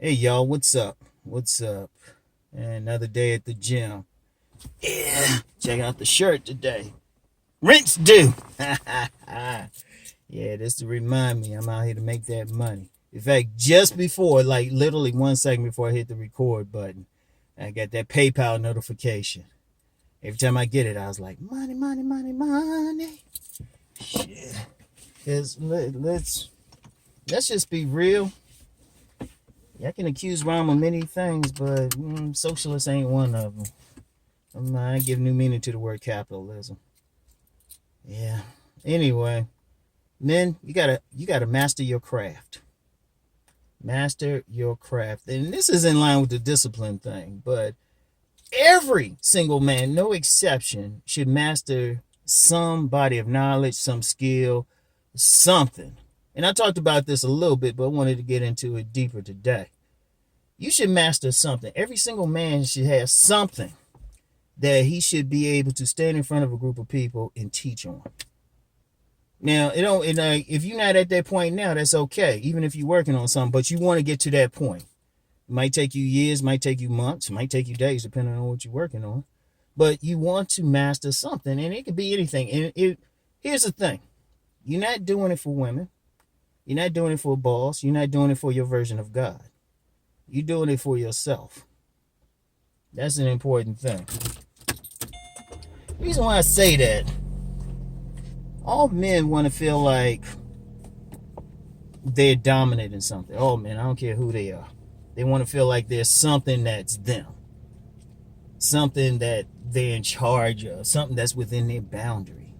Hey y'all, what's up? What's up? Another day at the gym. Yeah, check out the shirt today. Rent's due. Yeah, this to remind me I'm out here to make that money. In fact, just before, like literally 1 second before I hit the record button, I got that PayPal notification. Every time I get it, I was like, money, money, money, money. Shit. Let's just be real. I can accuse Rom of many things, but socialist ain't one of them. I give new meaning to the word capitalism. Yeah. Anyway, men, you gotta master your craft. Master your craft, and this is in line with the discipline thing. But every single man, no exception, should master some body of knowledge, some skill, something. And I talked about this a little bit, but I wanted to get into it deeper today. You should master something. Every single man should have something that he should be able to stand in front of a group of people and teach on. Now, if you're not at that point now, that's okay, even if you're working on something, but you want to get to that point. It might take you years, might take you months, might take you days, depending on what you're working on. But you want to master something, and it could be anything. And here's the thing. You're not doing it for women. You're not doing it for a boss. You're not doing it for your version of God. You're doing it for yourself. That's an important thing. The reason why I say that, all men want to feel like they're dominant in something. All men, I don't care who they are. They want to feel like there's something that's them. Something that they're in charge of. Something that's within their boundary.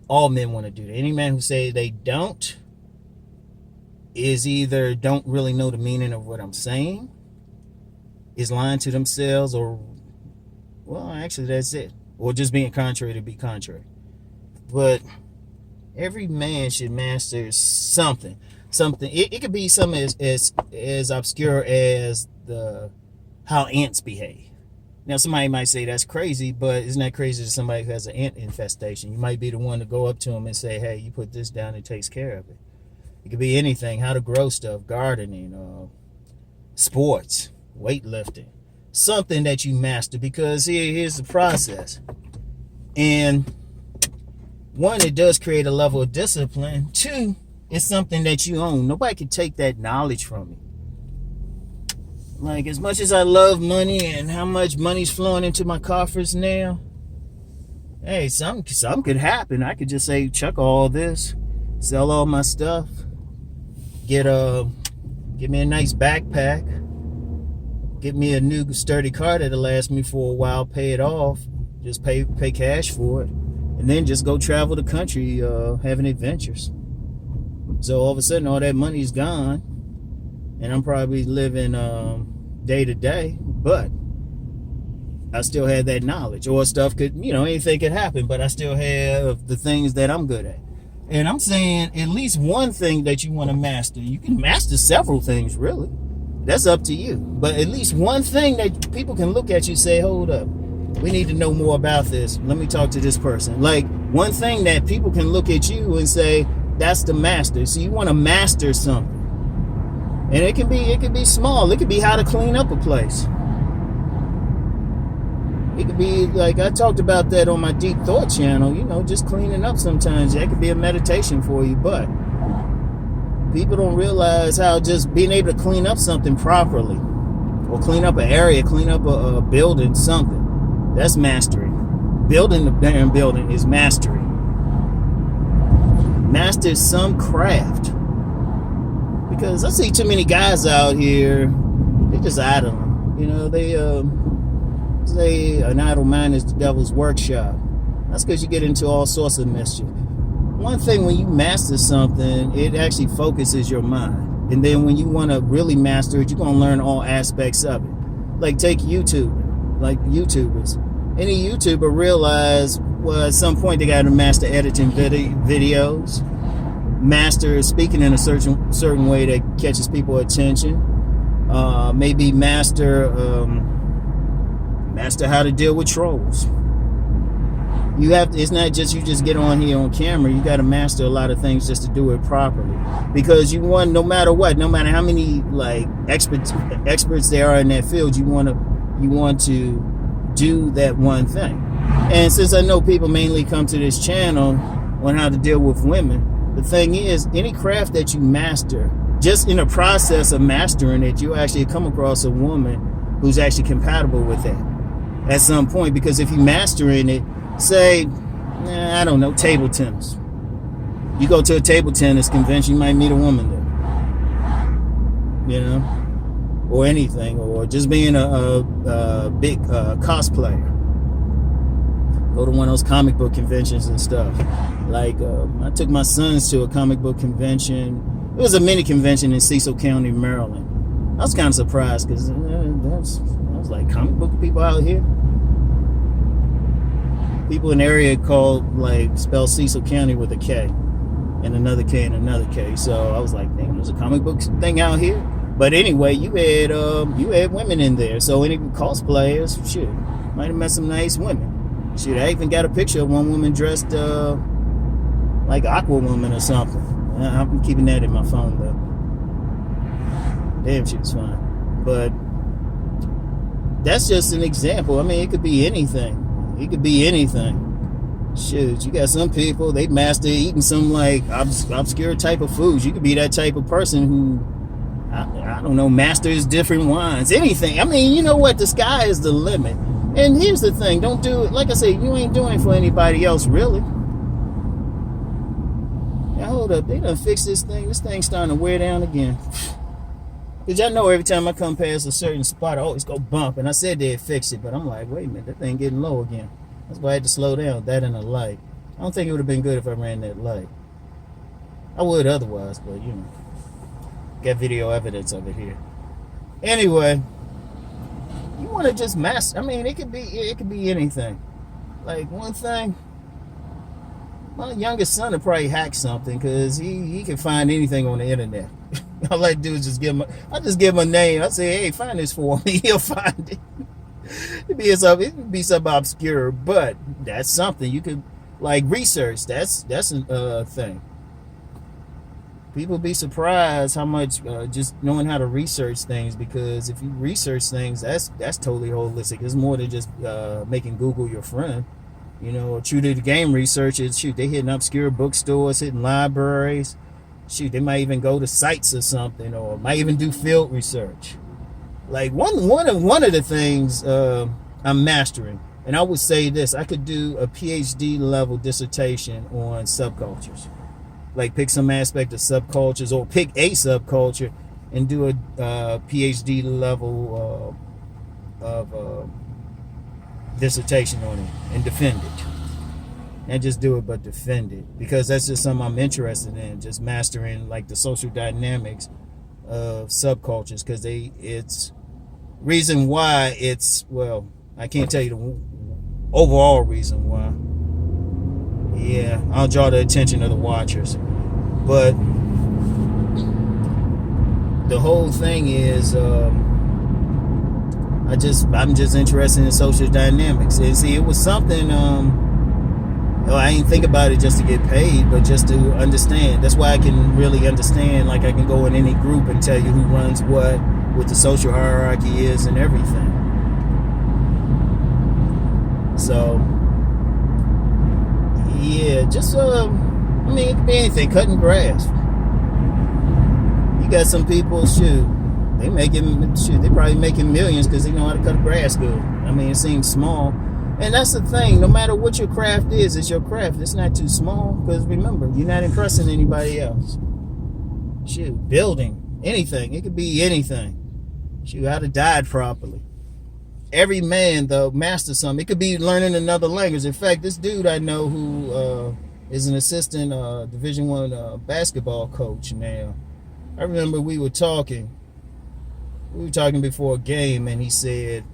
All men want to do that. Any man who say they don't is either don't really know the meaning of what I'm saying, is lying to themselves, or, well, actually that's it. Or just being contrary to be contrary. But every man should master something. Something. It could be something as obscure as how ants behave. Now, somebody might say that's crazy, but isn't that crazy to somebody who has an ant infestation? You might be the one to go up to them and say, hey, you put this down and takes care of it. It could be anything, how to grow stuff, gardening, sports, weightlifting. Something that you master, because here's the process. And one, it does create a level of discipline. Two, it's something that you own. Nobody can take that knowledge from you. Like, as much as I love money and how much money's flowing into my coffers now, hey, something could happen. I could just say, chuck all this, sell all my stuff, get me a nice backpack, get me a new sturdy car that'll last me for a while, pay it off, just pay cash for it, and then just go travel the country having adventures. So all of a sudden, all that money's gone, and I'm probably living day to day, but I still have that knowledge. Or stuff could, anything could happen, but I still have the things that I'm good at. And I'm saying at least one thing that you want to master. You can master several things, really. That's up to you. But at least one thing that people can look at you and say, hold up, we need to know more about this. Let me talk to this person. Like, one thing that people can look at you and say, that's the master. So you want to master something. And it can be small. It could be how to clean up a place. It could be, like I talked about that on my Deep Thought channel, just cleaning up sometimes. That could be a meditation for you, but people don't realize how just being able to clean up something properly, or clean up an area, clean up a building, something, that's mastery. Building the damn building is mastery. Master some craft. Because I see too many guys out here, they're just idling. They say an idle mind is the devil's workshop. That's because you get into all sorts of mischief. One thing, when you master something, it actually focuses your mind. And then when you want to really master it, you're going to learn all aspects of it. Like, take YouTube, like YouTubers. Any YouTuber realize, well, at some point they got to master editing videos, master speaking in a certain way that catches people's attention, maybe master how to deal with trolls. You have to, it's not just you just get on here on camera. You got to master a lot of things just to do it properly, because you want, no matter what, no matter how many like experts there are in that field, you want to do that one thing. And since I know people mainly come to this channel on how to deal with women, the thing is, any craft that you master, just in the process of mastering it, you actually come across a woman who's actually compatible with that at some point. Because if you're mastering it, say, I don't know, table tennis. You go to a table tennis convention, you might meet a woman there, you know, or anything, or just being a big cosplayer. Go to one of those comic book conventions and stuff. Like, I took my sons to a comic book convention. It was a mini convention in Cecil County, Maryland. I was kind of surprised, because I was like, comic book people out here? People in the area called, like, spell Cecil County with a K and another K and another K. So I was like, damn, there's a comic book thing out here. But anyway, you had women in there. So any cosplayers, shit, might have met some nice women. Shit, I even got a picture of one woman dressed like Aquawoman or something. I'm keeping that in my phone though. Damn, she was fine. But that's just an example. I mean, it could be anything. It could be anything. Shoot, you got some people, they master eating some like obscure type of foods. You could be that type of person who, I don't know, masters different wines. Anything. I mean, you know what? The sky is the limit. And here's the thing. Don't do it. Like I said, you ain't doing it for anybody else, really. Now, hold up. They done fixed this thing. This thing's starting to wear down again. Because y'all know every time I come past a certain spot, I always go bump. And I said they'd fix it, but I'm like, wait a minute, that thing getting low again. That's why I had to slow down. That and a light. I don't think it would have been good if I ran that light. I would otherwise, but you know. Got video evidence of it here. Anyway, you want to just master. I mean, it could be anything. Like, one thing, my youngest son will probably hack something, because he can find anything on the internet. All I do is just give him a name. I say, hey, find this for me. He'll find it. It'd be something obscure, but that's something you could, like, research. That's a thing. People be surprised how much just knowing how to research things, because if you research things, that's totally holistic. It's more than just making Google your friend. You know, true to the game researchers, shoot, they hitting obscure bookstores, hitting libraries. Shoot, they might even go to sites or something, or might even do field research. Like one of the things I'm mastering, and I would say this, I could do a PhD level dissertation on subcultures. Like, pick some aspect of subcultures, or pick a subculture and do a PhD level of dissertation on it and defend it. And just do it, but defend it, because that's just something I'm interested in, just mastering like the social dynamics of subcultures, because it's reason why it's, well, I can't tell you the overall reason why. Yeah, I'll draw the attention of the watchers, but the whole thing is I'm just interested in social dynamics. And see, it was something I ain't think about it just to get paid, but just to understand. That's why I can really understand, like, I can go in any group and tell you who runs what the social hierarchy is and everything. So yeah, just I mean, it could be anything. Cutting grass. You got some people, they probably making millions because they know how to cut grass good. I mean, it seems small. And that's the thing, no matter what your craft is, it's your craft. It's not too small, because remember, you're not impressing anybody else. Shoot, building, anything. It could be anything. Shoot, how to diet properly. Every man, though, masters something. It could be learning another language. In fact, this dude I know who is an assistant Division I basketball coach now. I remember we were talking before a game, and he said,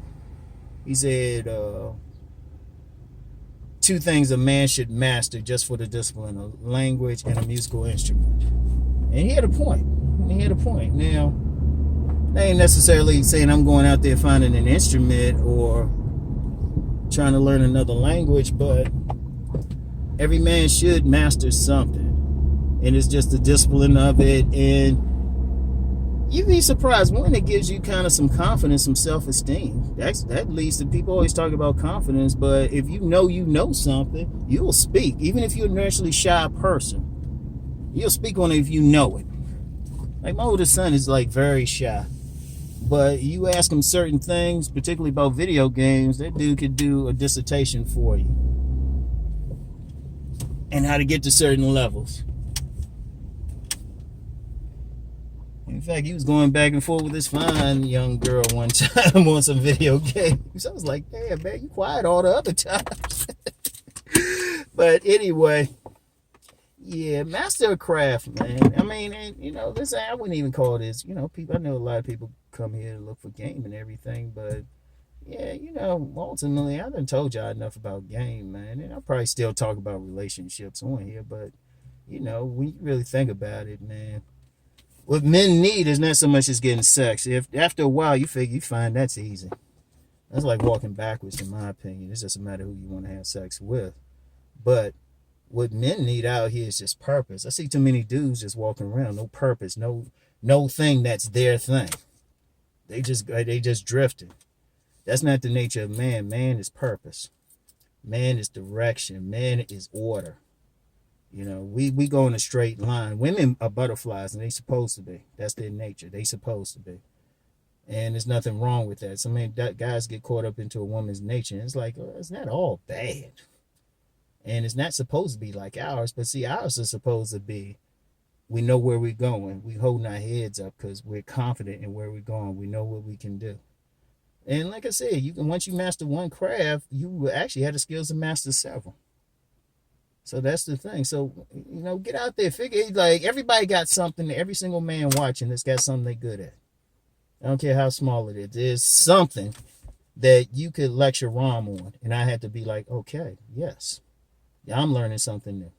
two things a man should master just for the discipline: a language and a musical instrument. And he had a point. Now, I ain't necessarily saying I'm going out there finding an instrument or trying to learn another language, but Every man should master something, and it's just the discipline of it. And you'd be surprised when it gives you kind of some confidence, some self-esteem. That leads to people always talk about confidence, but if you know something, you'll speak. Even if you're a naturally shy person, you'll speak on it if you know it. Like my oldest son is like very shy, but you ask him certain things, particularly about video games, that dude could do a dissertation for you and how to get to certain levels. In fact, he was going back and forth with this fine young girl one time on some video games. I was like, damn, man, you quiet all the other times. But anyway, yeah, master of craft, man. I mean, and, you know, listen, I wouldn't even call this, you know, people, I know a lot of people come here to look for game and everything, but yeah, you know, ultimately, I done told y'all enough about game, man. And I'll probably still talk about relationships on here, but, you know, when you really think about it, man, what men need is not so much as getting sex. If after a while you find that's easy. That's like walking backwards, in my opinion. It's just a matter of who you want to have sex with. But what men need out here is just purpose. I see too many dudes just walking around, no purpose, no thing that's their thing. They just drifting. That's not the nature of man. Man is purpose. Man is direction. Man is order. You know, we go in a straight line. Women are butterflies, and they supposed to be. That's their nature. They supposed to be. And there's nothing wrong with that. So many guys get caught up into a woman's nature. And it's like, it's not all bad. And it's not supposed to be like ours. But see, ours is supposed to be, we know where we're going. We holding our heads up because we're confident in where we're going. We know what we can do. And like I said, once you master one craft, you will actually have the skills to master several. So that's the thing. So, you know, get out there. Figure, like, everybody got something. Every single man watching that's got something they're good at. I don't care how small it is. There's something that you could lecture Rom on. And I had to be like, okay, yes. Yeah, I'm learning something new.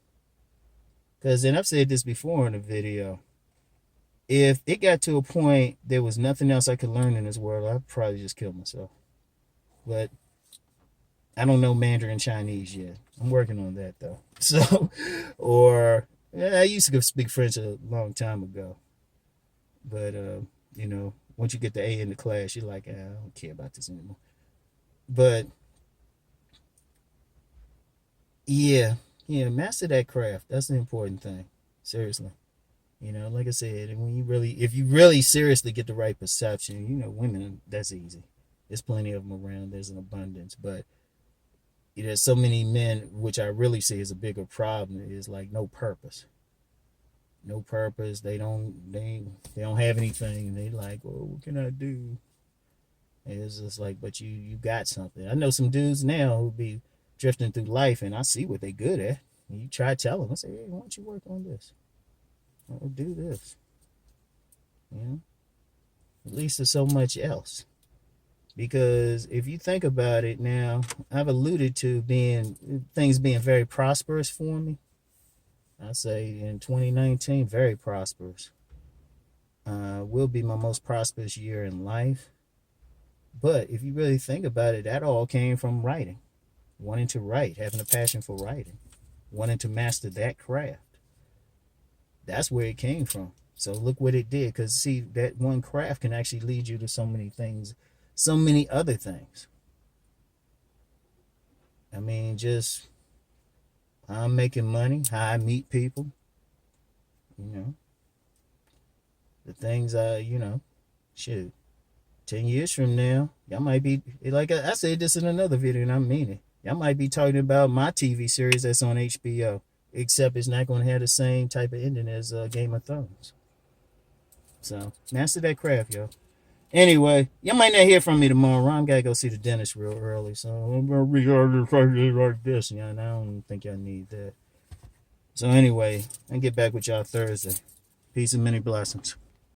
Because, and I've said this before in a video, if it got to a point there was nothing else I could learn in this world, I'd probably just kill myself. But I don't know Mandarin Chinese yet. I'm working on that though. So, or I used to speak French a long time ago. But, you know, once you get the A in the class, you're like, I don't care about this anymore. But yeah, master that craft. That's the important thing. Seriously. You know, like I said, if you really seriously get the right perception, you know, women, that's easy. There's plenty of them around. There's an abundance. But there's so many men, which I really see is a bigger problem, is like no purpose. No purpose. They don't have anything, and they like, well, what can I do? And it's just like, but you got something. I know some dudes now who be drifting through life, and I see what they good at. And you try to tell them, I say, hey, why don't you work on this? Or do this. You know? At least there's so much else. Because if you think about it now, I've alluded to things being very prosperous for me. I say in 2019, very prosperous. Will be my most prosperous year in life. But if you really think about it, that all came from writing. Wanting to write, having a passion for writing. Wanting to master that craft. That's where it came from. So look what it did. Because see, that one craft can actually lead you to so many things. So many other things. I mean, just how I'm making money, how I meet people, you know, the things you know, shoot, 10 years from now, y'all might be, like I said this in another video and I mean it, y'all might be talking about my TV series that's on HBO, except it's not going to have the same type of ending as Game of Thrones. So, master that craft, yo. Anyway, you might not hear from me tomorrow. I gotta go see the dentist real early, so I'm gonna be like this. You know, and I don't think y'all need that. So anyway, I'll get back with y'all Thursday. Peace and many blessings.